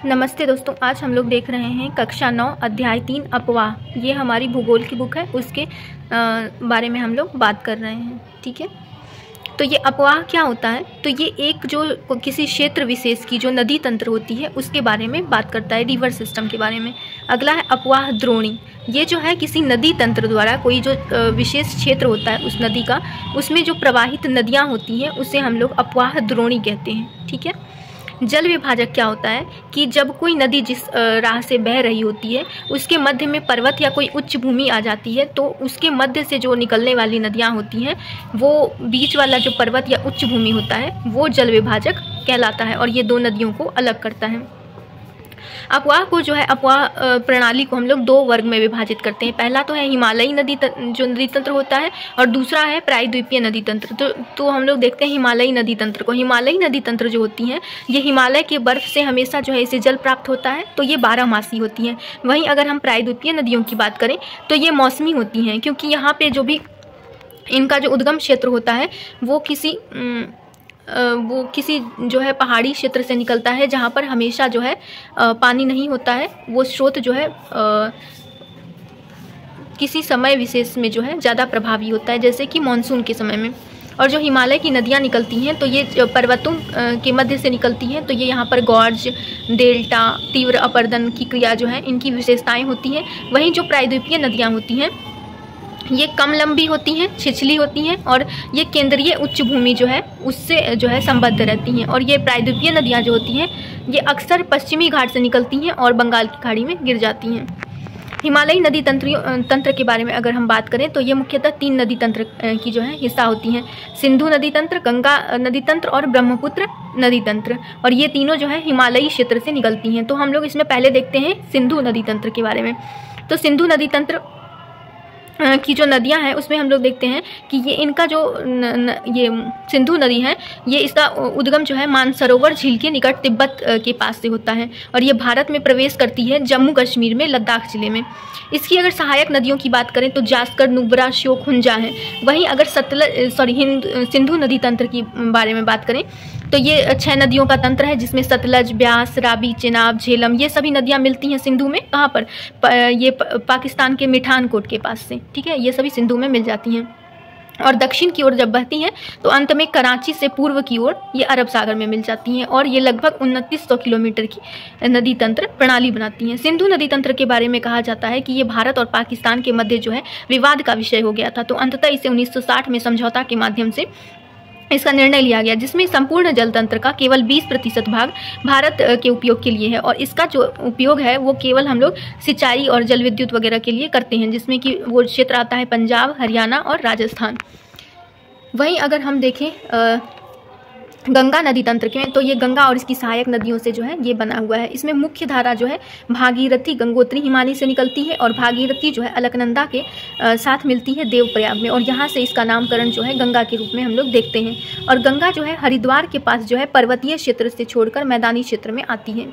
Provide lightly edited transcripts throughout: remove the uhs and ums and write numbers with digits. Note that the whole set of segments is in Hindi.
नमस्ते दोस्तों, आज हम लोग देख रहे हैं कक्षा 9 अध्याय 3 अपवाह। ये हमारी भूगोल की बुक है, उसके बारे में हम लोग बात कर रहे हैं। ठीक है, तो ये अपवाह क्या होता है? तो ये एक जो किसी क्षेत्र विशेष की जो नदी तंत्र होती है उसके बारे में बात करता है, रिवर सिस्टम के बारे में। अगला है अपवाह द्रोणी। ये जो है किसी नदी तंत्र द्वारा कोई जो विशेष क्षेत्र होता है उस नदी का, उसमें जो प्रवाहित नदियाँ होती हैं उसे हम लोग अपवाह द्रोणी कहते हैं। ठीक है, जल विभाजक क्या होता है कि जब कोई नदी जिस राह से बह रही होती है उसके मध्य में पर्वत या कोई उच्च भूमि आ जाती है, तो उसके मध्य से जो निकलने वाली नदियां होती हैं वो बीच वाला जो पर्वत या उच्च भूमि होता है वो जल विभाजक कहलाता है और ये दो नदियों को अलग करता है। अपवाह को जो है अपवाह प्रणाली को हम लोग दो वर्ग में विभाजित करते हैं। पहला तो है हिमालयी जो नदी तंत्र होता है और दूसरा है प्रायद्वीपीय नदी तंत्र। तो हम लोग देखते हैं हिमालयी नदी तंत्र को। हिमालयी नदी तंत्र जो होती हैं ये हिमालय के बर्फ से हमेशा जो है इसे जल प्राप्त होता है, तो ये 12 मासी होती हैं। वहीं अगर हम प्रायद्वीपीय नदियों की बात करें तो ये मौसमी होती हैं, क्योंकि यहाँ पे जो भी इनका जो उद्गम क्षेत्र होता है वो किसी जो है पहाड़ी क्षेत्र से निकलता है, जहाँ पर हमेशा जो है पानी नहीं होता है। वो स्रोत जो है किसी समय विशेष में जो है ज़्यादा प्रभावी होता है, जैसे कि मानसून के समय में। और जो हिमालय की नदियाँ निकलती हैं तो ये पर्वतों के मध्य से निकलती हैं, तो ये यहाँ पर गॉर्ज, डेल्टा, तीव्र अपरदन की क्रिया जो है इनकी विशेषताएँ होती हैं। वहीं जो प्रायद्वीपीय नदियाँ होती हैं ये कम लंबी होती हैं, छिछली होती हैं और ये केंद्रीय उच्च भूमि जो है उससे जो है संबद्ध रहती हैं। और ये प्रायद्वीपीय नदियाँ जो होती हैं ये अक्सर पश्चिमी घाट से निकलती हैं और बंगाल की खाड़ी में गिर जाती हैं। हिमालयी नदी तंत्र के बारे में अगर हम बात करें तो ये मुख्यतः 3 नदी तंत्र की जो है हिस्सा होती हैं: सिंधु नदी तंत्र, गंगा नदी तंत्र और ब्रह्मपुत्र नदी तंत्र। और ये तीनों जो है हिमालयी क्षेत्र से निकलती हैं। तो हम लोग इसमें पहले देखते हैं सिंधु नदी तंत्र के बारे में। तो सिंधु नदी तंत्र की जो नदियां हैं उसमें हम लोग देखते हैं कि ये इनका जो ये सिंधु नदी है ये इसका उद्गम जो है मानसरोवर झील के निकट तिब्बत के पास से होता है और ये भारत में प्रवेश करती है जम्मू कश्मीर में, लद्दाख जिले में। इसकी अगर सहायक नदियों की बात करें तो जास्कर, नुब्रा, श्योक, हुंजा है। वहीं अगर सिंधु नदी तंत्र की बारे में बात करें तो ये 6 नदियों का तंत्र है, जिसमें सतलज, ब्यास, रावी, चेनाब, झेलम ये सभी नदियां मिलती हैं सिंधु में। कहाँ पर? ये पाकिस्तान के मिठानकोट के पास से। ठीक है, ये सभी सिंधु में मिल जाती हैं। और दक्षिण की ओर जब बहती हैं तो अंत में कराची से पूर्व की ओर ये अरब सागर में मिल जाती हैं और ये लगभग 2900 किलोमीटर की नदी तंत्र प्रणाली बनाती हैं। सिंधु नदी तंत्र के बारे में कहा जाता है कि ये भारत और पाकिस्तान के मध्य जो है विवाद का विषय हो गया था, तो अंततः इसे 1960 में समझौता के माध्यम से इसका निर्णय लिया गया, जिसमें संपूर्ण जल तंत्र का केवल 20% भाग भारत के उपयोग के लिए है। और इसका जो उपयोग है वो केवल हम लोग सिंचाई और जल विद्युत वगैरह के लिए करते हैं, जिसमें कि वो क्षेत्र आता है पंजाब, हरियाणा और राजस्थान। वहीं अगर हम देखें गंगा नदी तंत्र के, तो ये गंगा और इसकी सहायक नदियों से जो है ये बना हुआ है। इसमें मुख्य धारा जो है भागीरथी, गंगोत्री, हिमानी से निकलती है और भागीरथी जो है अलकनंदा के साथ मिलती है देवप्रयाग में और यहाँ से इसका नामकरण जो है गंगा के रूप में हम लोग देखते हैं। और गंगा जो है हरिद्वार के पास जो है पर्वतीय क्षेत्र से छोड़कर मैदानी क्षेत्र में आती है।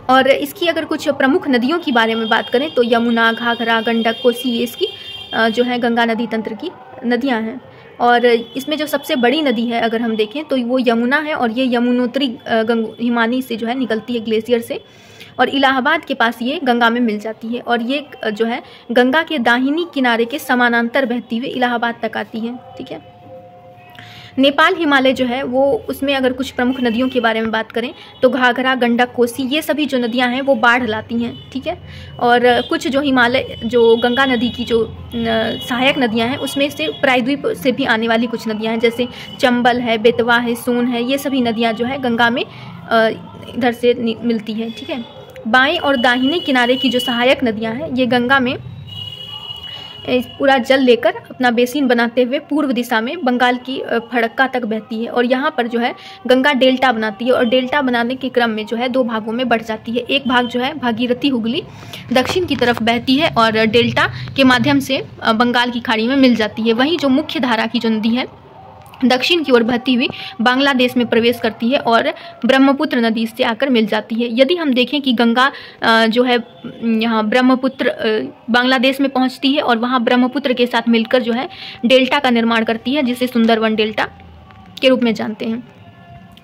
और इसकी अगर कुछ प्रमुख नदियों के बारे में बात करें तो यमुना, घाघरा, गंडक, कोसी ये इसकी जो है गंगा नदी तंत्र की नदियाँ हैं। और इसमें जो सबसे बड़ी नदी है अगर हम देखें तो वो यमुना है और ये यमुनोत्री हिमानी से जो है निकलती है ग्लेशियर से और इलाहाबाद के पास ये गंगा में मिल जाती है। और ये जो है गंगा के दाहिनी किनारे के समानांतर बहती हुई इलाहाबाद तक आती है। ठीक है, नेपाल हिमालय जो है वो उसमें अगर कुछ प्रमुख नदियों के बारे में बात करें तो घाघरा, गंडक, कोसी ये सभी जो नदियां हैं वो बाढ़ लाती हैं। ठीक है, और कुछ जो हिमालय जो गंगा नदी की जो सहायक नदियां हैं उसमें से प्रायद्वीप से भी आने वाली कुछ नदियां हैं, जैसे चंबल है, बेतवा है, सोन है, ये सभी नदियां जो है गंगा में इधर से मिलती है। ठीक है, बाएँ और दाहिने किनारे की जो सहायक नदियाँ हैं ये गंगा में पूरा जल लेकर अपना बेसिन बनाते हुए पूर्व दिशा में बंगाल की फड़क्का तक बहती है और यहाँ पर जो है गंगा डेल्टा बनाती है और डेल्टा बनाने के क्रम में जो है 2 भागों में बढ़ जाती है। एक भाग जो है भागीरथी हुगली दक्षिण की तरफ बहती है और डेल्टा के माध्यम से बंगाल की खाड़ी में मिल जाती है। वहीं जो मुख्य धारा की जो नदी है दक्षिण की ओर बहती हुई बांग्लादेश में प्रवेश करती है और ब्रह्मपुत्र नदी से आकर मिल जाती है। यदि हम देखें कि गंगा जो है यहाँ ब्रह्मपुत्र बांग्लादेश में पहुँचती है और वहाँ ब्रह्मपुत्र के साथ मिलकर जो है डेल्टा का निर्माण करती है, जिसे सुंदरवन डेल्टा के रूप में जानते हैं।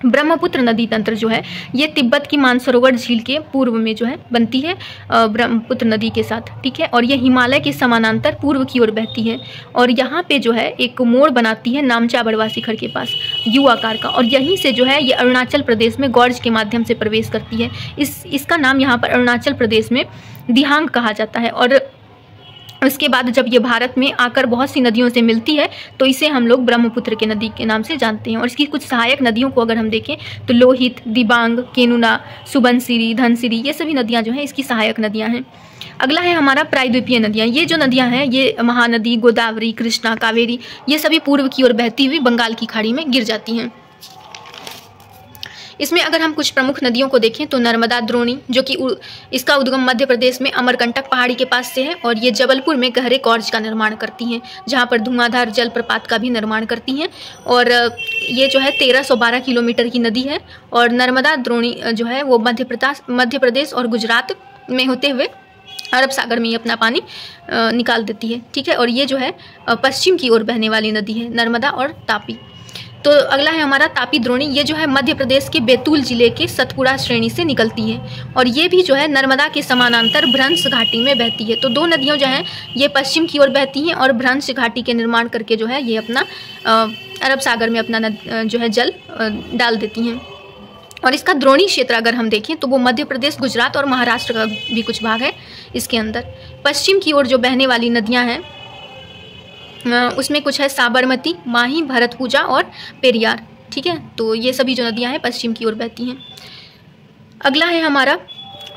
ब्रह्मपुत्र नदी तंत्र जो है ये तिब्बत की मानसरोवर झील के पूर्व में जो है बनती है ब्रह्मपुत्र नदी के साथ, ठीक है। और ये हिमालय के समानांतर पूर्व की ओर बहती है और यहाँ पे जो है एक मोड़ बनाती है नामचा बड़वा शिखर के पास यू आकार का, और यहीं से जो है ये अरुणाचल प्रदेश में गॉर्ज के माध्यम से प्रवेश करती है। इसका नाम यहाँ पर अरुणाचल प्रदेश में दिहांग कहा जाता है। और उसके बाद जब ये भारत में आकर बहुत सी नदियों से मिलती है तो इसे हम लोग ब्रह्मपुत्र के नदी के नाम से जानते हैं। और इसकी कुछ सहायक नदियों को अगर हम देखें तो लोहित, दिबांग, केनुना, सुबनसिरी, धनसिरी, ये सभी नदियां जो हैं इसकी सहायक नदियां हैं। अगला है हमारा प्रायद्वीपीय नदियां। ये जो नदियां हैं ये महानदी, गोदावरी, कृष्णा, कावेरी, ये सभी पूर्व की ओर बहती हुई बंगाल की खाड़ी में गिर जाती हैं। इसमें अगर हम कुछ प्रमुख नदियों को देखें तो नर्मदा, द्रोणी, जो कि इसका उद्गम मध्य प्रदेश में अमरकंटक पहाड़ी के पास से है और ये जबलपुर में गहरे कॉर्ज का निर्माण करती हैं, जहां पर धुआंधार जलप्रपात का भी निर्माण करती हैं। और ये जो है 1312 किलोमीटर की नदी है और नर्मदा, द्रोणी जो है वो मध्य प्रदेश और गुजरात में होते हुए अरब सागर में ही अपना पानी निकाल देती है, ठीक है। और ये जो है पश्चिम की ओर बहने वाली नदी है, नर्मदा और तापी। तो अगला है हमारा तापी द्रोणी। ये जो है मध्य प्रदेश के बैतूल जिले के सतपुड़ा श्रेणी से निकलती है और ये भी जो है नर्मदा के समानांतर भ्रंश घाटी में बहती है। तो दो नदियां जो हैं ये पश्चिम की ओर बहती हैं और भ्रंश घाटी के निर्माण करके जो है ये अपना अरब सागर में अपना जो है जल डाल देती हैं। और इसका द्रोणी क्षेत्र अगर हम देखें तो वो मध्य प्रदेश, गुजरात और महाराष्ट्र का भी कुछ भाग है इसके अंदर। पश्चिम की ओर जो बहने वाली नदियाँ हैं उसमें कुछ है साबरमती, माही, भरतपूजा और पेरियार, ठीक है। तो ये सभी जो नदियां हैं पश्चिम की ओर बहती हैं। अगला है हमारा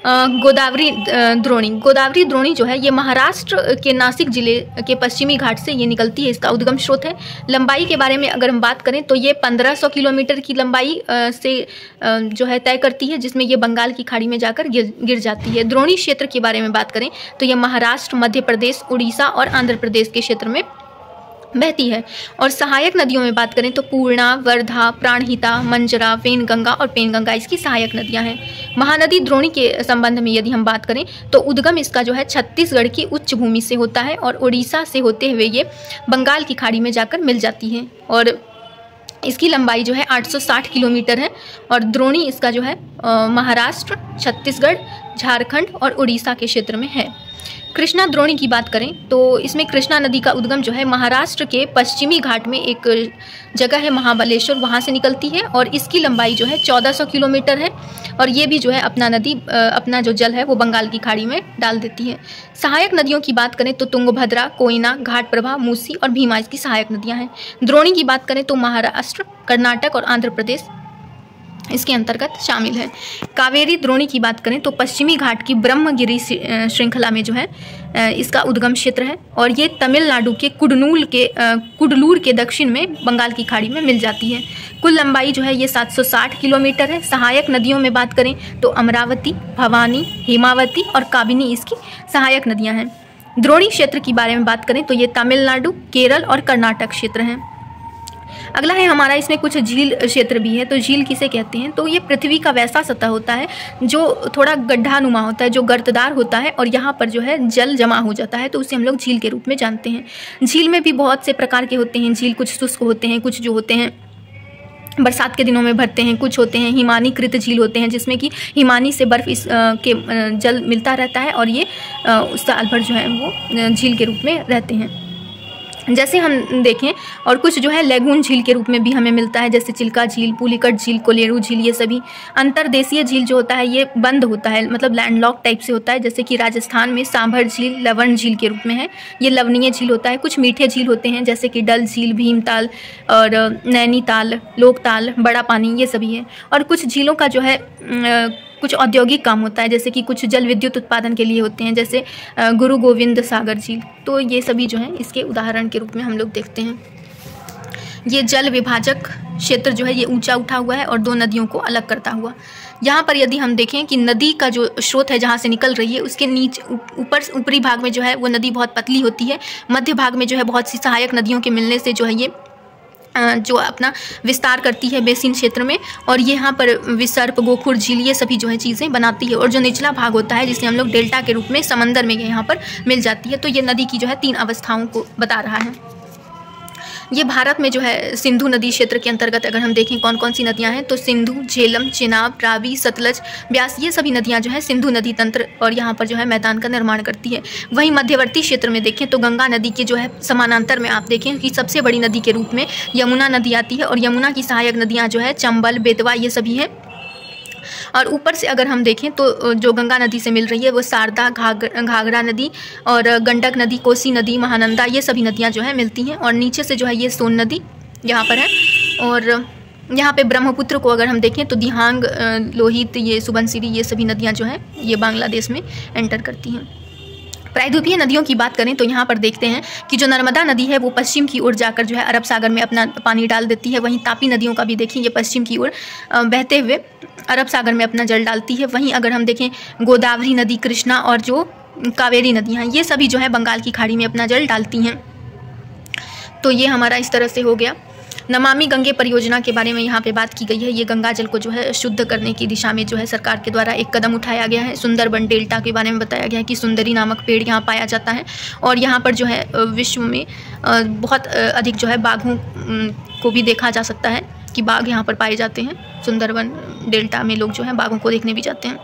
गोदावरी द्रोणी। गोदावरी द्रोणी जो है ये महाराष्ट्र के नासिक जिले के पश्चिमी घाट से ये निकलती है, इसका उद्गम स्रोत है। लंबाई के बारे में अगर हम बात करें तो ये 1500 किलोमीटर की लंबाई से जो है तय करती है, जिसमें ये बंगाल की खाड़ी में जाकर गिर जाती है। द्रोणी क्षेत्र के बारे में बात करें तो ये महाराष्ट्र, मध्य प्रदेश, उड़ीसा और आंध्र प्रदेश के क्षेत्र में बहती है। और सहायक नदियों में बात करें तो पूर्णा, वर्धा, प्राणहिता, मंजरा, वेनगंगा और पेनगंगा इसकी सहायक नदियां हैं। महानदी द्रोणी के संबंध में यदि हम बात करें तो उद्गम इसका जो है छत्तीसगढ़ की उच्च भूमि से होता है और उड़ीसा से होते हुए ये बंगाल की खाड़ी में जाकर मिल जाती है और इसकी लंबाई जो है 860 किलोमीटर है। और द्रोणी इसका जो है महाराष्ट्र, छत्तीसगढ़, झारखंड और उड़ीसा के क्षेत्र में है। कृष्णा द्रोणी की बात करें तो इसमें कृष्णा नदी का उद्गम जो है महाराष्ट्र के पश्चिमी घाट में एक जगह है महाबलेश्वर, वहाँ से निकलती है और इसकी लंबाई जो है 1400 किलोमीटर है और ये भी जो है अपना जो जल है वो बंगाल की खाड़ी में डाल देती है। सहायक नदियों की बात करें तो तुंगभद्रा, कोयना, घाटप्रभा, मूसी और भीमा इसकी सहायक नदियाँ हैं। द्रोणी की बात करें तो महाराष्ट्र, कर्नाटक और आंध्र प्रदेश इसके अंतर्गत शामिल है। कावेरी द्रोणी की बात करें तो पश्चिमी घाट की ब्रह्मगिरी श्रृंखला में जो है इसका उद्गम क्षेत्र है और ये तमिलनाडु के कुडलूर के दक्षिण में बंगाल की खाड़ी में मिल जाती है। कुल लंबाई जो है ये 760 किलोमीटर है। सहायक नदियों में बात करें तो अमरावती, भवानी, हेमावती और काबिनी इसकी सहायक नदियाँ हैं। द्रोणी क्षेत्र के बारे में बात करें तो ये तमिलनाडु, केरल और कर्नाटक क्षेत्र हैं। अगला है हमारा, इसमें कुछ झील क्षेत्र भी है। तो झील किसे कहते हैं तो ये पृथ्वी का वैसा सतह होता है जो थोड़ा गड्ढानुमा होता है, जो गर्तदार होता है और यहाँ पर जो है जल जमा हो जाता है, तो उसे हम लोग झील के रूप में जानते हैं। झील में भी बहुत से प्रकार के होते हैं झील, कुछ शुष्क होते हैं, कुछ जो होते हैं बरसात के दिनों में भरते हैं, कुछ होते हैं हिमानीकृत झील होते हैं जिसमें कि हिमानी से बर्फ के जल मिलता रहता है और ये साल भर जो है वो झील के रूप में रहते हैं। जैसे हम देखें और कुछ जो है लेगून झील के रूप में भी हमें मिलता है, जैसे चिल्का झील, पुलिकट झील, कोलेरू झील, ये सभी। अंतर्देशीय झील जो होता है ये बंद होता है, मतलब लैंडलॉक टाइप से होता है, जैसे कि राजस्थान में सांभर झील लवण झील के रूप में है, ये लवणीय झील होता है। कुछ मीठे झील होते हैं जैसे कि डल झील, भीमताल और नैनीताल, लोकताल, बड़ा पानी, ये सभी है। और कुछ झीलों का जो है कुछ औद्योगिक काम होता है, जैसे कि कुछ जल विद्युत उत्पादन के लिए होते हैं, जैसे गुरु गोविंद सागर झील। तो ये सभी जो हैं इसके उदाहरण के रूप में हम लोग देखते हैं। ये जल विभाजक क्षेत्र जो है ये ऊंचा उठा हुआ है और दो नदियों को अलग करता हुआ। यहाँ पर यदि हम देखें कि नदी का जो स्रोत है जहाँ से निकल रही है उसके नीचे ऊपरी भाग में जो है वो नदी बहुत पतली होती है, मध्य भाग में जो है बहुत सी सहायक नदियों के मिलने से जो है ये जो अपना विस्तार करती है बेसिन क्षेत्र में, और यहाँ पर विसर्प, गोखुर झील, ये सभी जो है चीज़ें बनाती है। और जो निचला भाग होता है जिसे हम लोग डेल्टा के रूप में समंदर में यहाँ पर मिल जाती है। तो ये नदी की जो है 3 अवस्थाओं को बता रहा है। ये भारत में जो है सिंधु नदी क्षेत्र के अंतर्गत अगर हम देखें कौन कौन सी नदियां हैं तो सिंधु, झेलम, चेनाब, रावी, सतलज, ब्यास, ये सभी नदियां जो है सिंधु नदी तंत्र और यहाँ पर जो है मैदान का निर्माण करती है। वहीं मध्यवर्ती क्षेत्र में देखें तो गंगा नदी के जो है समानांतर में आप देखें कि सबसे बड़ी नदी के रूप में यमुना नदी आती है और यमुना की सहायक नदियाँ जो है चंबल, बेतवा, ये सभी हैं। और ऊपर से अगर हम देखें तो जो गंगा नदी से मिल रही है वो शारदा, घाघरा नदी और गंडक नदी, कोसी नदी, महानंदा, ये सभी नदियां जो है मिलती हैं। और नीचे से जो है ये सोन नदी यहाँ पर है। और यहाँ पे ब्रह्मपुत्र को अगर हम देखें तो दिहांग, लोहित, ये सुबनसिरी, ये सभी नदियाँ जो हैं ये बांग्लादेश में एंटर करती हैं। प्रायद्वीपीय नदियों की बात करें तो यहाँ पर देखते हैं कि जो नर्मदा नदी है वो पश्चिम की ओर जाकर जो है अरब सागर में अपना पानी डाल देती है। वहीं तापी नदियों का भी देखें ये पश्चिम की ओर बहते हुए अरब सागर में अपना जल डालती है। वहीं अगर हम देखें गोदावरी नदी, कृष्णा और जो कावेरी नदियाँ ये सभी जो है बंगाल की खाड़ी में अपना जल डालती हैं। तो ये हमारा इस तरह से हो गया। नमामि गंगे परियोजना के बारे में यहाँ पे बात की गई है। ये गंगा जल को जो है शुद्ध करने की दिशा में जो है सरकार के द्वारा एक कदम उठाया गया है। सुंदरबन डेल्टा के बारे में बताया गया है कि सुंदरी नामक पेड़ यहाँ पाया जाता है और यहाँ पर जो है विश्व में बहुत अधिक जो है बाघों को भी देखा जा सकता है कि बाघ यहाँ पर पाए जाते हैं। सुंदरबन डेल्टा में लोग जो है बाघों को देखने भी जाते हैं।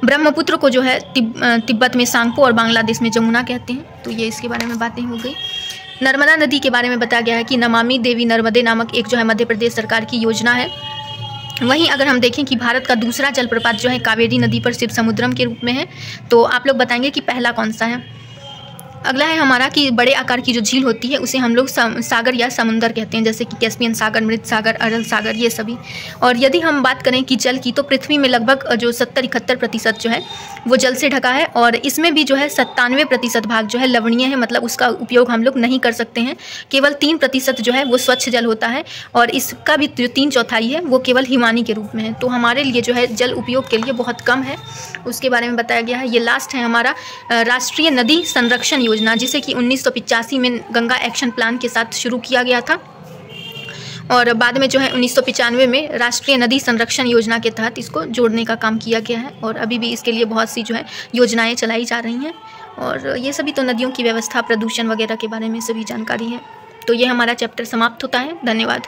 ब्रह्मपुत्र को जो है तिब्बत में सांगपो और बांग्लादेश में जमुना कहते हैं। तो ये इसके बारे में बातें हो गई। नर्मदा नदी के बारे में बताया गया है कि नमामि देवी नर्मदे नामक एक जो है मध्य प्रदेश सरकार की योजना है। वहीं अगर हम देखें कि भारत का दूसरा जलप्रपात जो है कावेरी नदी पर शिव समुद्रम के रूप में है, तो आप लोग बताएंगे कि पहला कौन सा है। अगला है हमारा कि बड़े आकार की जो झील होती है उसे हम लोग सागर या समुंदर कहते हैं, जैसे कि कैस्पियन सागर, मृत सागर, अरल सागर, ये सभी। और यदि हम बात करें कि जल की तो पृथ्वी में लगभग जो 70-71% जो है वो जल से ढका है और इसमें भी जो है 97% भाग जो है लवणीय है, मतलब उसका उपयोग हम लोग नहीं कर सकते हैं। केवल 3% जो है वो स्वच्छ जल होता है और इसका भी जो 3/4 है वो केवल हिमानी के रूप में है। तो हमारे लिए जो है जल उपयोग के लिए बहुत कम है, उसके बारे में बताया गया है। ये लास्ट है हमारा राष्ट्रीय नदी संरक्षण योजना, जिसे कि 1985 में गंगा एक्शन प्लान के साथ शुरू किया गया था और बाद में जो है 1995 में राष्ट्रीय नदी संरक्षण योजना के तहत इसको जोड़ने का काम किया गया है और अभी भी इसके लिए बहुत सी जो है योजनाएं चलाई जा रही हैं। और ये सभी तो नदियों की व्यवस्था, प्रदूषण वगैरह के बारे में सभी जानकारी है। तो ये हमारा चैप्टर समाप्त होता है। धन्यवाद।